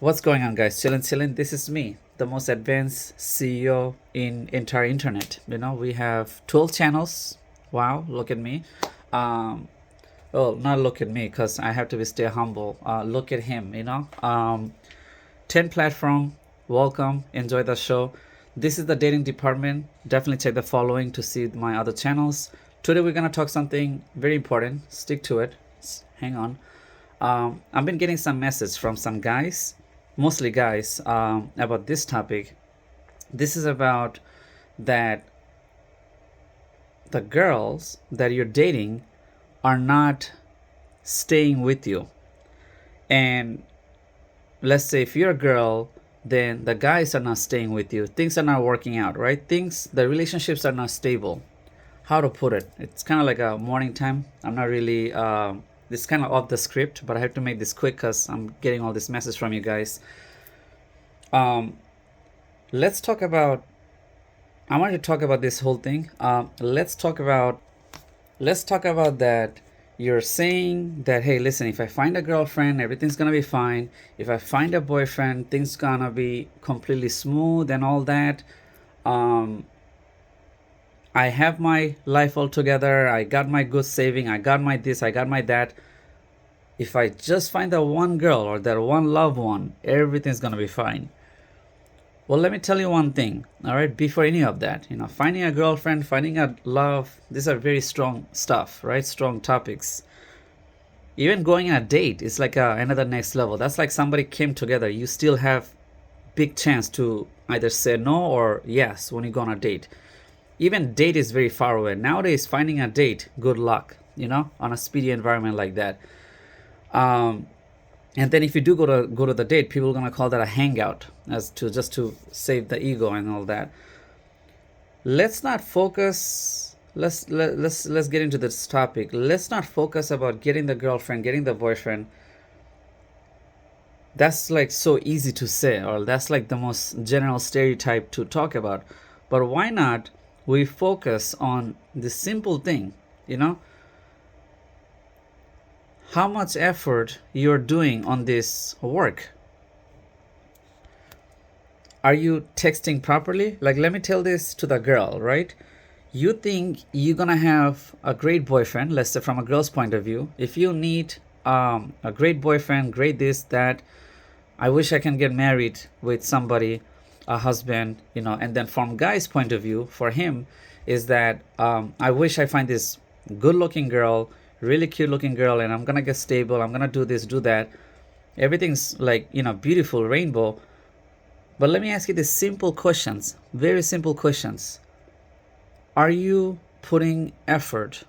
What's going on, guys? Chillin'. This is me, the most advanced CEO in entire internet. We have 12 channels. Wow, look at me. Um, well, not look at me, cause I have to be stay humble. Look at him. 10 platform. Welcome. Enjoy the show. This is the dating department. Definitely check the following to see my other channels. Today we're gonna talk something very important. Stick to it. Hang on. I've been getting some message from some guys, mostly guys, about this topic. This is about that the girls that you're dating are not staying with you. And let's say if you're a girl, then the guys are not staying with you. Things are not working out, right? The relationships are not stable. How to put it? It's kind of like a morning time. I'm not really. This is kind of off the script, but I have to make this quick because I'm getting all this message from you guys. Um, let's talk about. I wanted to talk about this whole thing. Let's talk about. Let's talk about that. You're saying that, hey, listen, if I find a girlfriend, everything's gonna be fine. If I find a boyfriend, things gonna be completely smooth and all that. Um, I have my life all together. I got my good saving. I got my this. I got my that. If I just find that one girl or that one loved one, everything's gonna be fine. Well, let me tell you one thing, all right, before any of that, finding a girlfriend, finding a love, these are very strong stuff, right? Strong topics. Even going on a date is like another next level. That's like somebody came together. You still have big chance to either say no or yes when you go on a date. Even date is very far away. Nowadays, finding a date, good luck, on a speedy environment like that. Um, and then if you do go to the date, people are gonna call that a hangout, as to just to save the ego and all that. Let's not focus. Let's get into this topic. Let's not focus about getting the girlfriend, getting the boyfriend. That's like so easy to say, or that's like the most general stereotype to talk about. But why not we focus on the simple thing, you know? How much effort you're doing on this work? Are you texting properly? Like, let me tell this to the girl, right? You think you're gonna have a great boyfriend, let's say from a girl's point of view. If you need a great boyfriend, great this, that, I wish I can get married with somebody, a husband, and then from guy's point of view, for him, is that I wish I find this good looking girl, really cute looking girl, and I'm gonna get stable, I'm gonna do this, do that. Everything's like, beautiful, rainbow. But let me ask you these simple questions, very simple questions. Are you putting effort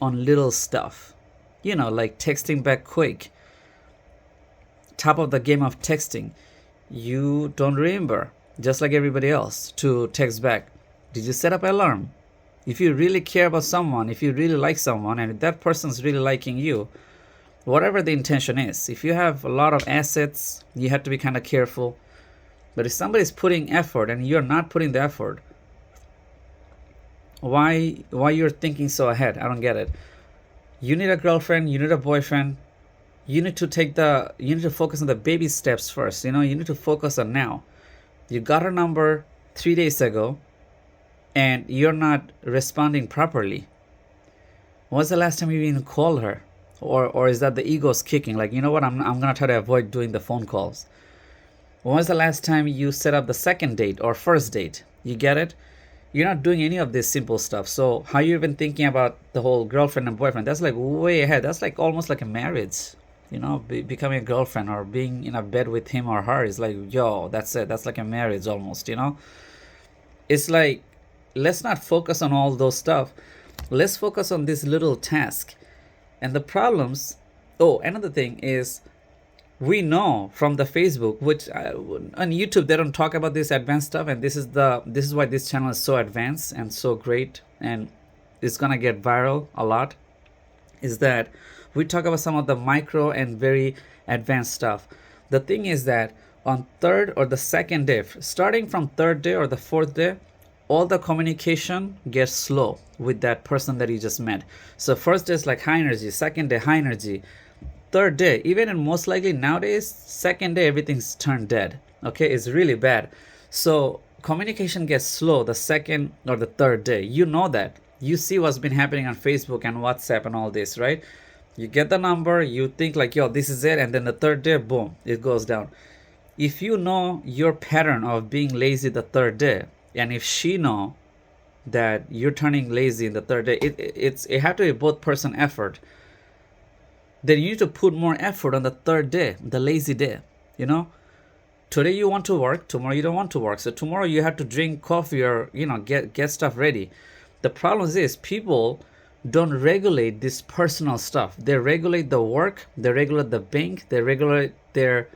on little stuff? Like texting back quick. Top of the game of texting. You don't remember, just like everybody else, to text back. Did you set up an alarm? If you really care about someone, if you really like someone, and if that person's really liking you, whatever the intention is, if you have a lot of assets, you have to be kind of careful. But if somebody's putting effort and you're not putting the effort, why you're thinking so ahead? I don't get it. You need a girlfriend, you need a boyfriend. You need to focus on the baby steps first. You need to focus on now. You got her number 3 days ago and you're not responding properly. When's the last time you even called her? Or is that the ego's kicking? Like, you know what? I'm gonna try to avoid doing the phone calls. When was the last time you set up the second date or first date? You get it? You're not doing any of this simple stuff. So how you even thinking about the whole girlfriend and boyfriend? That's like way ahead. That's like almost like a marriage. Becoming a girlfriend or being in a bed with him or her is like, yo, that's it. That's like a marriage almost. It's like, let's not focus on all those stuff. Let's focus on this little task. And the problems. Oh, another thing is, we know from the Facebook, which on YouTube they don't talk about this advanced stuff, and this is why this channel is so advanced and so great, and it's gonna get viral a lot. Is that we talk about some of the micro and very advanced stuff. The thing is that on third or the second day, starting from third day or the fourth day, all the communication gets slow with that person that you just met. So first day is like high energy, second day high energy, third day, even and most likely nowadays, second day, everything's turned dead. Okay, it's really bad. So communication gets slow the second or the third day. You know that. You see what's been happening on Facebook and WhatsApp and all this, right? You get the number, you think like, yo, this is it, and then the third day, boom, it goes down. If you know your pattern of being lazy the third day, and if she know that you're turning lazy in the third day, it have to be both person effort. Then you need to put more effort on the third day, the lazy day. You know, today you want to work, tomorrow you don't want to work. So tomorrow you have to drink coffee or get stuff ready. The problem is people don't regulate this personal stuff. They regulate the work, they regulate the bank, they regulate their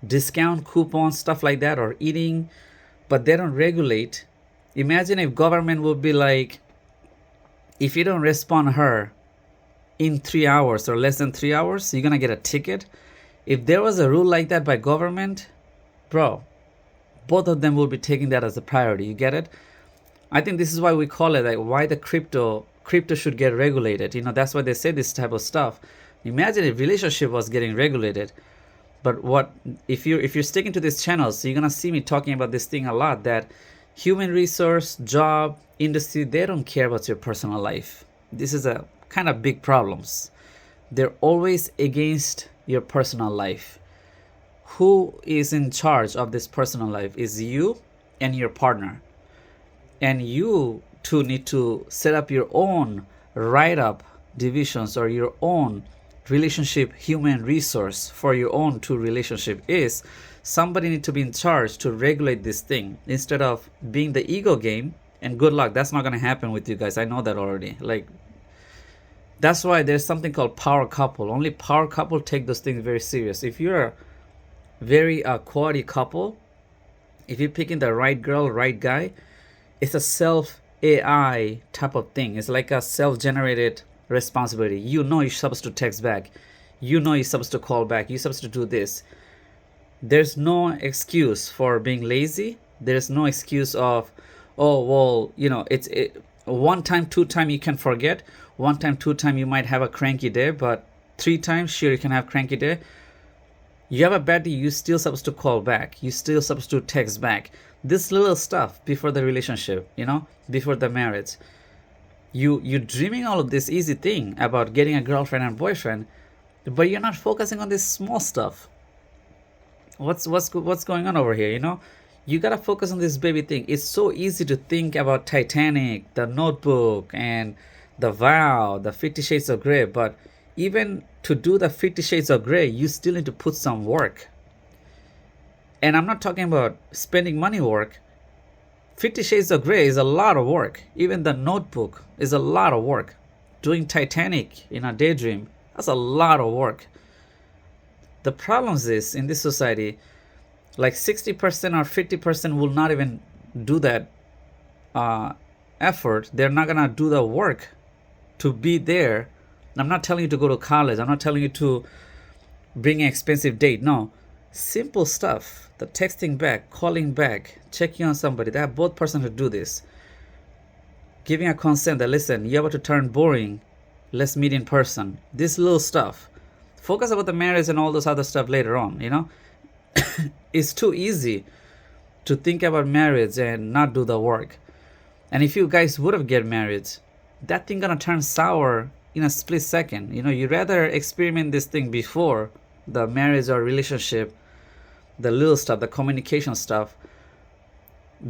discount coupons, stuff like that, or eating, but they don't regulate. Imagine if government would be like, if you don't respond her in 3 hours or less than 3 hours, you're gonna get a ticket. If there was a rule like that by government, bro, both of them will be taking that as a priority. You get it? I think this is why we call it like why the crypto should get regulated. That's why they say this type of stuff. Imagine if relationship was getting regulated. But what if you're sticking to this channel, so you're gonna see me talking about this thing a lot, that human resource, job, industry, they don't care about your personal life. This is a kind of big problems. They're always against your personal life. Who is in charge of this personal life is you and your partner. And you two need to set up your own write-up divisions or your own relationship human resource for your own two relationship. Is somebody need to be in charge to regulate this thing instead of being the ego game. And good luck, that's not going to happen with you guys. I know that already. Like, that's why there's something called power couple. Only power couple take those things very serious. If you're a very quality couple, if you're picking the right girl, right guy, it's a self AI type of thing. It's like a self-generated responsibility. You're supposed to text back. You're supposed to call back. You're supposed to do this. There's no excuse for being lazy. There's no excuse of, oh, well, it's one time, two time you can forget. One time, two time you might have a cranky day, but three times, sure, you can have cranky day. You have a bad day, you're still supposed to call back. You're still supposed to text back. This little stuff before the relationship, before the marriage. You're dreaming all of this easy thing about getting a girlfriend and boyfriend, but you're not focusing on this small stuff. What's going on over here? You gotta focus on this baby thing. It's so easy to think about Titanic, the Notebook, and the Vow, the 50 Shades of Grey, but even to do the 50 Shades of Grey, you still need to put some work. And I'm not talking about spending money work. 50 Shades of Grey is a lot of work. Even the Notebook is a lot of work. Doing Titanic in a daydream, that's a lot of work. The problem is, in this society, like 60% or 50% will not even do that effort. They're not going to do the work to be there. I'm not telling you to go to college. I'm not telling you to bring an expensive date. No. Simple stuff. The texting back, calling back, checking on somebody. They have both persons to do this. Giving a consent that, listen, you're about to turn boring. Let's meet in person. This little stuff. Focus about the marriage and all those other stuff later on, It's too easy to think about marriage and not do the work. And if you guys would have get married, that thing gonna turn sour in a split second. You'd rather experiment this thing before the marriage or relationship, the little stuff, the communication stuff,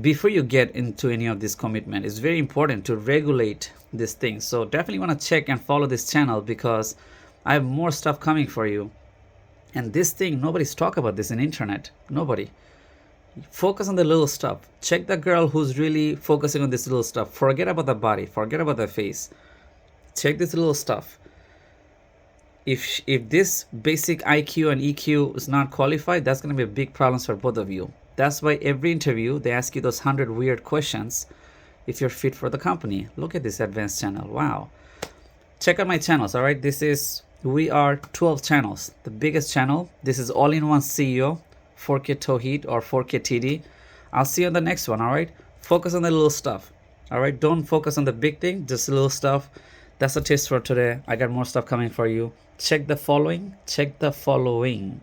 before you get into any of this commitment. It's very important to regulate this thing. So definitely want to check and follow this channel because I have more stuff coming for you. And this thing, nobody's talk about this in internet. Nobody. Focus on the little stuff. Check the girl who's really focusing on this little stuff. Forget about the body. Forget about the face. Check this little stuff. If this basic IQ and EQ is not qualified, that's going to be a big problem for both of you. That's why every interview, they ask you those 100 weird questions if you're fit for the company. Look at this advanced channel. Wow. Check out my channels, all right? We are 12 channels. The biggest channel. This is all-in-one CEO, 4K Tawheed or 4K TD. I'll see you on the next one, all right? Focus on the little stuff, all right? Don't focus on the big thing, just the little stuff. That's a taste for today. I got more stuff coming for you. check the following. Check the following.